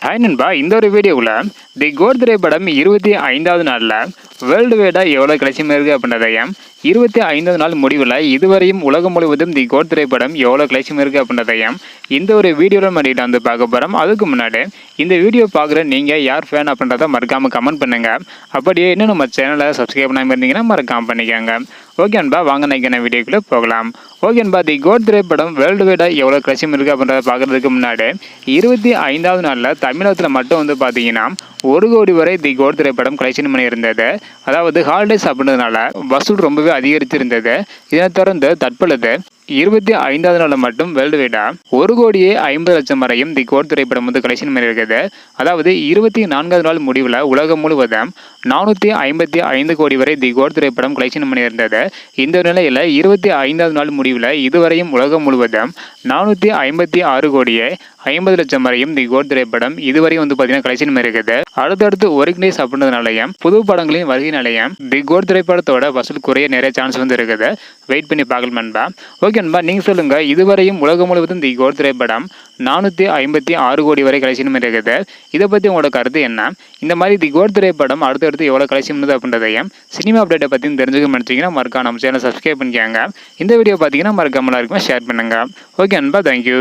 Hi நண்பா, இந்த ஒரு வீடியோவில் தி கோட் திரைப்படம் 25வது நாளில் வேர்ல்டு வைடாக எவ்வளோ கலெக்ஷன் இருக்குது அப்படின்றதையும் 25வது நாள் முடிவில் இதுவரையும் உலகம் முழுவதும் தி கோட் திரைப்படம் எவ்வளோ கலெக்ஷன் இருக்குது அப்படின்றதையும் இந்த ஒரு வீடியோவில் பண்ணிட்டு வந்து பார்க்க போகிறோம். அதுக்கு முன்னாடி இந்த வீடியோ பார்க்குற நீங்கள் யார் ஃபேன் அப்படின்றத மறக்காமல் கமெண்ட் பண்ணுங்கள். அப்படியே இன்னும் நம்ம சேனலை சப்ஸ்கிரைப் பண்ணாமல் இருந்தீங்கன்னா மறக்காமல் பண்ணிக்கோங்க. ஓகே அன்பா, வாங்க நினைக்கிற வீடியோக்குள்ளே போகலாம். ஓகே அன்பா, தி கோட் திரைப்படம் வேர்ல்டு வைடாக எவ்வளோ கலெக்ஷன் இருக்குது அப்படின்றத பார்க்குறதுக்கு முன்னாடி 25வது நாளில் தமிழகத்தில் மட்டும் வந்து பார்த்தீங்கன்னா 1 கோடி வரை தி கோட் திரைப்படம் கலெக்ஷன் பண்ணி இருந்தது. அதாவது ஹாலிடேஸ் அப்படின்றதுனால வசூல் ரொம்பவே அதிகரித்திருந்தது. இதனை தொடர்ந்து தற்பொழுது 25வது நாளில் மட்டும் வேர்ல்டு வைடாக 1,50,00,000 வரையும் தி கோட் திரைப்படம் வந்து கலெக்ஷன் பண்ணி இருக்குது. அதாவது 24வது நாள் முடிவில் உலகம் முழுவதும் 455 கோடி வரை தி கோட் திரைப்படம் கலெக்ஷன் பண்ணி இருந்தது. இந்த நிலையில் 25வது நாள் முடிவில் இதுவரையும் உலகம் முழுவதும் 456 கோடியே 50 லட்சம் வரையும் தி கோட் திரைப்படம் இதுவரையும் வந்து பார்த்தீங்கன்னா கலெக்ஷன் பண்ணி இருக்குது. அடுத்தடுத்து ஒர்க்னேஸ் அப்படின்றதுனாலையும் புது படங்களின் வருகையினாலையும் தி கோட் திரைப்படத்தோட வசூல் குறைய நிறைய சான்ஸ் வந்து இருக்குது. வெயிட் பண்ணி பார்க்கலாம் நண்பா. ஓகே நண்பா, நீங்கள் சொல்லுங்கள், இதுவரையும் உலகம் முழுவதும் தி கோட் திரைப்படம் 456 கோடி வரை கலெக்ஷன் பண்ணி இருக்குது. இதை பற்றி உங்களோட கருத்து என்ன? இந்த மாதிரி தி கோட் திரைப்படம் அடுத்தடுத்து எவ்வளோ கலெக்ஷன் பண்ணுது அப்படின்றதையும் சினிமா அப்டேட்டை பற்றி தெரிஞ்சுக்க நினச்சிங்கன்னா மறக்காம நம்ம சேனல் சப்ஸ்கிரைப் பண்ணிக்காங்க. இந்த வீடியோ பார்த்தீங்கன்னா மறக்காம எல்லாருக்குமே ஷேர் பண்ணுங்கள். ஓகே நண்பா, தேங்க்யூ.